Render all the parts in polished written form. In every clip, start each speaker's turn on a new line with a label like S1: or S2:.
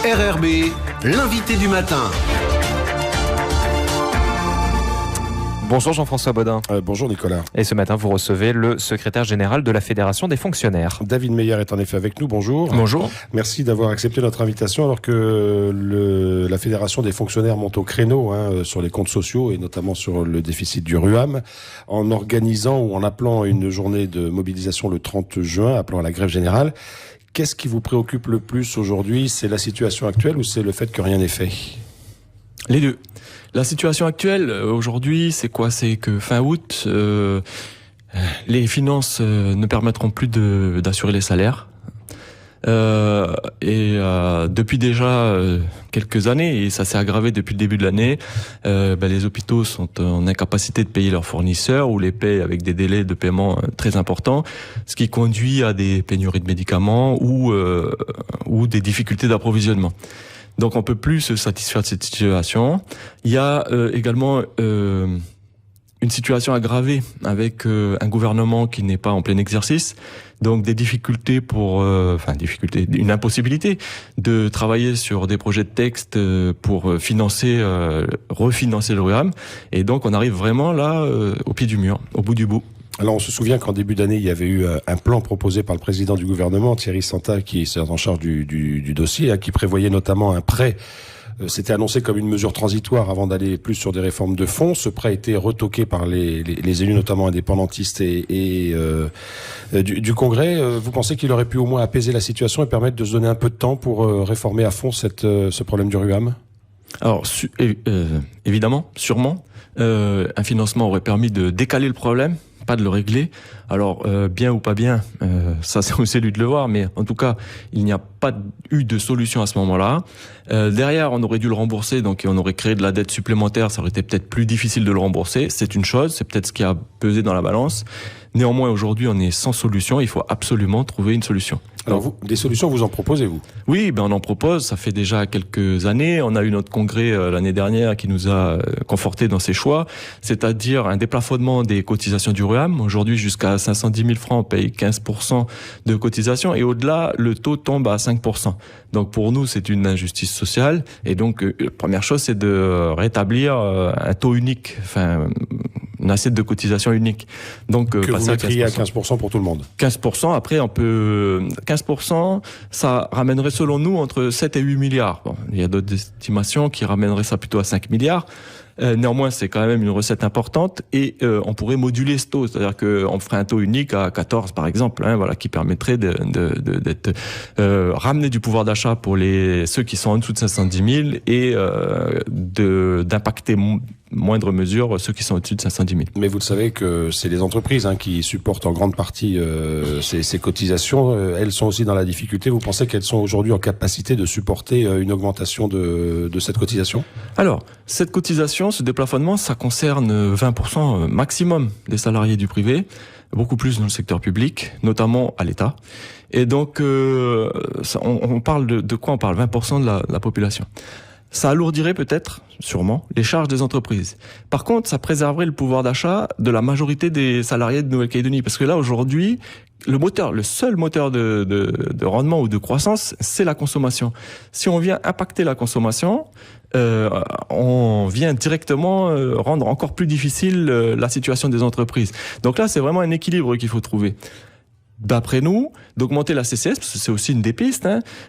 S1: RRB, l'invité du matin.
S2: Bonjour Jean-François Bodin.
S3: Bonjour Nicolas.
S2: Et ce matin, vous recevez le secrétaire général de la Fédération des fonctionnaires.
S3: David Meyer est en effet avec nous, bonjour.
S2: Bonjour.
S3: Merci d'avoir accepté notre invitation alors que la Fédération des fonctionnaires monte au créneau sur les comptes sociaux et notamment sur le déficit du RUAM en organisant ou en appelant une journée de mobilisation le 30 juin, appelant à la grève générale. Qu'est-ce qui vous préoccupe le plus aujourd'hui? C'est la situation actuelle ou c'est le fait que rien n'est fait?
S4: Les deux. La situation actuelle, aujourd'hui, c'est quoi? C'est que fin août, les finances ne permettront plus d'assurer les salaires. Depuis déjà quelques années, et ça s'est aggravé depuis le début de l'année, les hôpitaux sont en incapacité de payer leurs fournisseurs ou les payent avec des délais de paiement très importants, ce qui conduit à des pénuries de médicaments ou des difficultés d'approvisionnement. Donc on peut plus se satisfaire de cette situation. Il y a également une situation aggravée avec un gouvernement qui n'est pas en plein exercice, donc des difficultés une impossibilité de travailler sur des projets de texte pour refinancer le RUAM, et donc on arrive vraiment là au pied du mur, au bout du bout.
S3: Alors on se souvient qu'en début d'année, il y avait eu un plan proposé par le président du gouvernement, Thierry Santa, qui est en charge du dossier, qui prévoyait notamment un prêt. C'était annoncé comme une mesure transitoire avant d'aller plus sur des réformes de fond. Ce prêt a été retoqué par les élus, notamment indépendantistes et du Congrès. Vous pensez qu'il aurait pu au moins apaiser la situation et permettre de se donner un peu de temps pour réformer à fond ce problème du RUAM?
S4: Alors, évidemment, sûrement, un financement aurait permis de décaler le problème, pas de le régler. Alors, bien ou pas bien, ça c'est aux élus de le voir, mais en tout cas, il n'y a pas eu de solution à ce moment-là. Derrière, on aurait dû le rembourser, donc on aurait créé de la dette supplémentaire, ça aurait été peut-être plus difficile de le rembourser. C'est une chose, c'est peut-être ce qui a pesé dans la balance. Néanmoins, aujourd'hui, on est sans solution, il faut absolument trouver une solution.
S3: Alors, des solutions, vous en proposez, vous?
S4: Oui, on en propose, ça fait déjà quelques années. On a eu notre congrès l'année dernière qui nous a conforté dans ses choix, c'est-à-dire un déplafonnement des cotisations du RUAM. Aujourd'hui, jusqu'à 510 000 francs, on paye 15% de cotisation, et au-delà, le taux tombe à 5%. Donc pour nous, c'est une injustice sociale, et donc la première chose, c'est de rétablir un taux unique, une assiette de cotisation unique. Donc
S3: que vous mettriez à 15% pour tout le monde.
S4: 15%, après 15%, ça ramènerait selon nous entre 7 et 8 milliards. Bon, il y a d'autres estimations qui ramèneraient ça plutôt à 5 milliards. Néanmoins, c'est quand même une recette importante, et on pourrait moduler ce taux, c'est-à-dire qu'on ferait un taux unique à 14 par exemple, qui permettrait d'être ramener du pouvoir d'achat pour ceux qui sont en dessous de 510 000 et d'impacter moindre mesure ceux qui sont au-dessus de 510 000.
S3: Mais vous le savez que c'est les entreprises qui supportent en grande partie ces cotisations. Elles sont aussi dans la difficulté. Vous pensez qu'elles sont aujourd'hui en capacité de supporter une augmentation de cette cotisation? Alors,
S4: cette cotisation, ce déplafonnement, ça concerne 20% maximum des salariés du privé, beaucoup plus dans le secteur public, notamment à l'État. Et donc, on parle de quoi? On parle 20% de la population. Ça alourdirait peut-être, sûrement, les charges des entreprises. Par contre, ça préserverait le pouvoir d'achat de la majorité des salariés de Nouvelle-Calédonie. Parce que là, aujourd'hui, le seul moteur de rendement ou de croissance, c'est la consommation. Si on vient impacter la consommation, on vient directement rendre encore plus difficile la situation des entreprises. Donc là, c'est vraiment un équilibre qu'il faut trouver. D'après nous, d'augmenter la CCS, parce que c'est aussi une des pistes,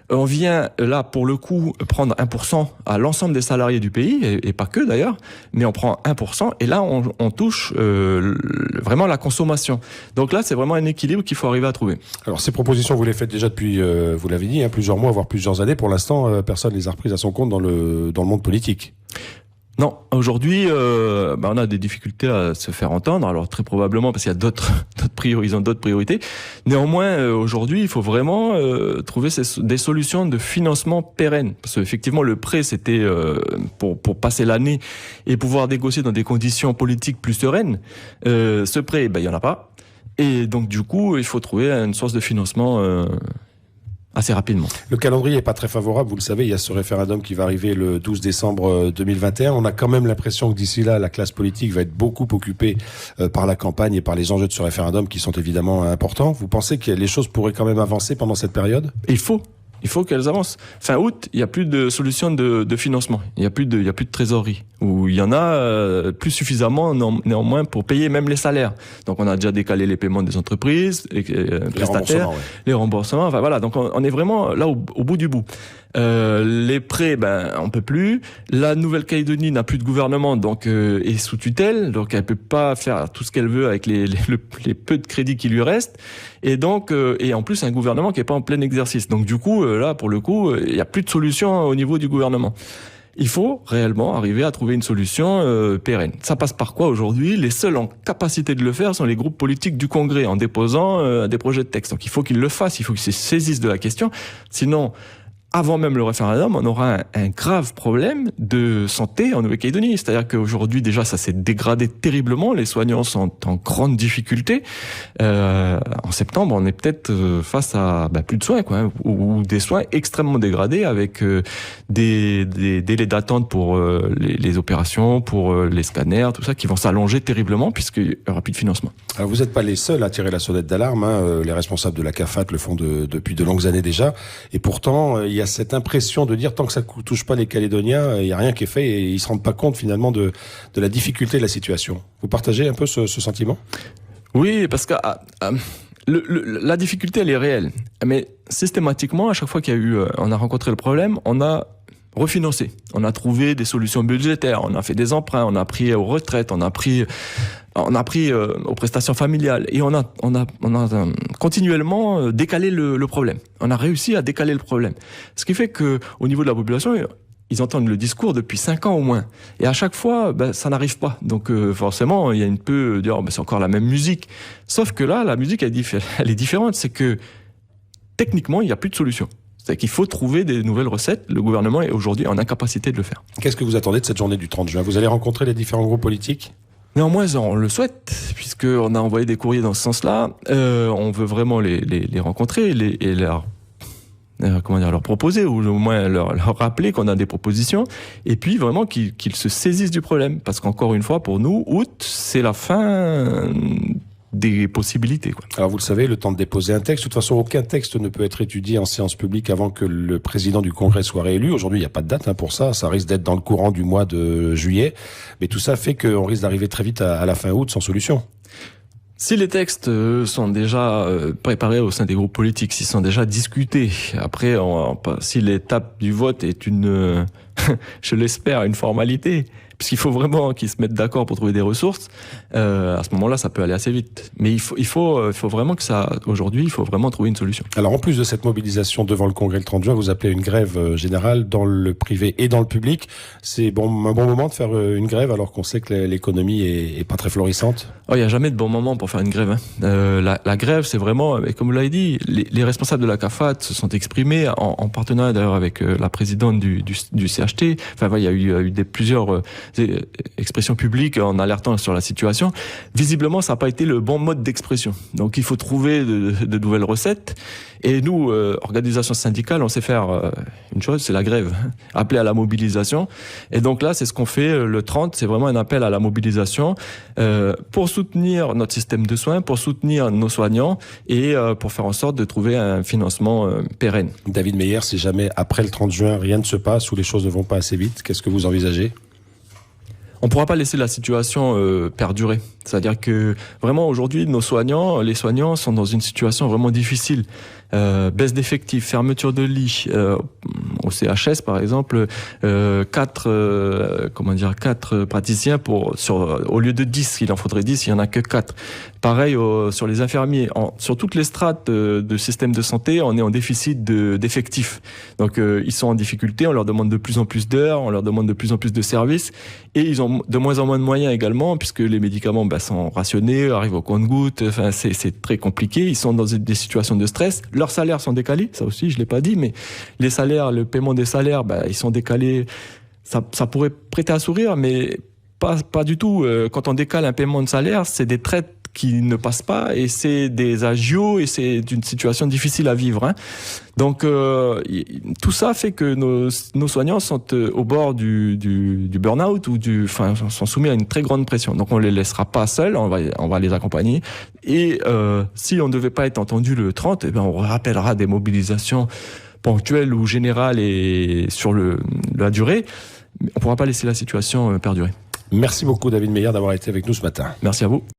S4: on vient là pour le coup prendre 1% à l'ensemble des salariés du pays, et pas que d'ailleurs, mais on prend 1%, et là on touche vraiment la consommation. Donc là c'est vraiment un équilibre qu'il faut arriver à trouver.
S3: Alors ces propositions vous les faites déjà depuis, vous l'avez dit, plusieurs mois, voire plusieurs années. Pour l'instant, personne ne les a reprises à son compte dans le monde politique.
S4: Non, aujourd'hui, on a des difficultés à se faire entendre. Alors très probablement parce qu'il y a ils ont d'autres priorités. Néanmoins, aujourd'hui, il faut vraiment trouver des solutions de financement pérennes. Parce qu'effectivement, le prêt, c'était pour passer l'année et pouvoir négocier dans des conditions politiques plus sereines. Ce prêt, il y en a pas. Et donc du coup, il faut trouver une source de financement assez rapidement.
S3: Le calendrier n'est pas très favorable, vous le savez, il y a ce référendum qui va arriver le 12 décembre 2021. On a quand même l'impression que d'ici là, la classe politique va être beaucoup occupée par la campagne et par les enjeux de ce référendum qui sont évidemment importants. Vous pensez que les choses pourraient quand même avancer pendant cette période ?
S4: Il faut. Il faut qu'elles avancent. Fin août, il n'y a plus de solution de financement. Il n'y a plus de trésorerie. Ou il y en a plus suffisamment néanmoins pour payer même les salaires. Donc on a déjà décalé les paiements des entreprises, les prestataires, les remboursements. Enfin voilà, donc on est vraiment là au bout du bout. Les prêts, on peut plus. La Nouvelle-Calédonie n'a plus de gouvernement, donc est sous tutelle, donc elle peut pas faire tout ce qu'elle veut avec les peu de crédits qui lui restent. Et donc, et en plus un gouvernement qui est pas en plein exercice. Donc du coup, là pour le coup, il y a plus de solution au niveau du gouvernement. Il faut réellement arriver à trouver une solution pérenne. Ça passe par quoi aujourd'hui? Les seuls en capacité de le faire sont les groupes politiques du Congrès en déposant des projets de texte. Donc il faut qu'ils le fassent, il faut qu'ils se saisissent de la question. Sinon, avant même le référendum, on aura un grave problème de santé en Nouvelle-Calédonie. C'est-à-dire qu'aujourd'hui, déjà, ça s'est dégradé terriblement. Les soignants sont en grande difficulté. En septembre, on est peut-être face à plus de soins, quoi, ou des soins extrêmement dégradés avec des délais d'attente pour les opérations, pour les scanners, tout ça, qui vont s'allonger terriblement puisqu'il n'y aura plus de financement.
S3: Alors vous n'êtes pas les seuls à tirer la sonnette d'alarme. Les responsables de la CAFAT le font depuis de longues années déjà. Et pourtant, il y a cette impression de dire tant que ça touche pas les Calédoniens, il n'y a rien qui est fait et ils se rendent pas compte finalement de la difficulté de la situation. Vous partagez un peu ce sentiment?
S4: Oui, parce que la difficulté, elle est réelle. Mais systématiquement, à chaque fois on a rencontré le problème, on a refinancé. On a trouvé des solutions budgétaires, on a fait des emprunts, on a pris aux retraites, on a pris aux prestations familiales et on a continuellement décalé le problème. On a réussi à décaler le problème. Ce qui fait que au niveau de la population, ils entendent le discours depuis 5 ans au moins. Et à chaque fois, ça n'arrive pas. Donc forcément, il y a une peu dire c'est encore la même musique. Sauf que là, la musique elle est différente. C'est que techniquement, il n'y a plus de solution. C'est qu'il faut trouver des nouvelles recettes. Le gouvernement est aujourd'hui en incapacité de le faire.
S3: Qu'est-ce que vous attendez de cette journée du 30 juin? Vous allez rencontrer les différents groupes politiques?
S4: Néanmoins, on le souhaite, puisqu'on a envoyé des courriers dans ce sens-là. On veut vraiment les rencontrer et leur proposer, ou au moins leur rappeler qu'on a des propositions, et puis vraiment qu'ils se saisissent du problème. Parce qu'encore une fois, pour nous, août, c'est la fin des possibilités, quoi.
S3: Alors vous le savez, le temps de déposer un texte, de toute façon aucun texte ne peut être étudié en séance publique avant que le président du Congrès soit réélu. Aujourd'hui il n'y a pas de date pour ça risque d'être dans le courant du mois de juillet, mais tout ça fait qu'on risque d'arriver très vite à la fin août sans solution.
S4: Si les textes sont déjà préparés au sein des groupes politiques, s'ils sont déjà discutés, après si l'étape du vote est je l'espère, une formalité, puisqu'il faut vraiment qu'ils se mettent d'accord pour trouver des ressources, à ce moment-là, ça peut aller assez vite. Mais il faut vraiment aujourd'hui, il faut vraiment trouver une solution. Alors, en plus de cette mobilisation devant le Congrès le 30 juin, vous appelez une grève générale dans le privé et dans le public. C'est un bon moment de faire une grève alors qu'on sait que l'économie est pas très florissante? Il n'y a jamais de bon moment pour faire une grève. La grève, c'est vraiment, comme vous l'avez dit, les responsables de la CAFAT se sont exprimés en partenariat d'ailleurs avec la présidente du CHT. Enfin, il y a eu plusieurs expressions publiques en alertant sur la situation. Visiblement, ça n'a pas été le bon mode d'expression. Donc, il faut trouver de nouvelles recettes. Et nous, organisation syndicale, on sait faire une chose, c'est la grève. Appeler à la mobilisation. Et donc là, c'est ce qu'on fait le 30. C'est vraiment un appel à la mobilisation pour soutenir notre système de soins, pour soutenir nos soignants et pour faire en sorte de trouver un financement pérenne. David Meyer, si jamais après le 30 juin, rien ne se passe ou les choses ne vont pas assez vite, qu'est-ce que vous envisagez ? On ne pourra pas laisser la situation perdurer. C'est-à-dire que vraiment aujourd'hui, les soignants sont dans une situation vraiment difficile. Baisse d'effectifs, fermeture de lits. Au CHS par exemple, 4 praticiens au lieu de 10, il en faudrait 10, il y en a que 4. Pareil sur les infirmiers, sur toutes les strates de système de santé, on est en déficit d'effectifs. Donc ils sont en difficulté, on leur demande de plus en plus d'heures, on leur demande de plus en plus de services et ils ont de moins en moins de moyens également puisque les médicaments sont rationnés, arrivent au compte-gouttes, enfin c'est très compliqué, ils sont dans des situations de stress. Leurs salaires sont décalés, ça aussi je l'ai pas dit, mais les salaires, le paiement des salaires, ils sont décalés. Ça pourrait prêter à sourire, mais pas du tout. Quand on décale un paiement de salaire, c'est des traites qui ne passent pas et c'est des agios et c'est une situation difficile à vivre. Donc tout ça fait que nos soignants sont au bord du burn-out ou sont soumis à une très grande pression. Donc on les laissera pas seuls, on va les accompagner. Et si on ne devait pas être entendu le 30, on rappellera des mobilisations ponctuelle ou générale et sur la durée, on ne pourra pas laisser la situation perdurer.
S3: Merci beaucoup David Meyer d'avoir été avec nous ce matin.
S4: Merci à vous.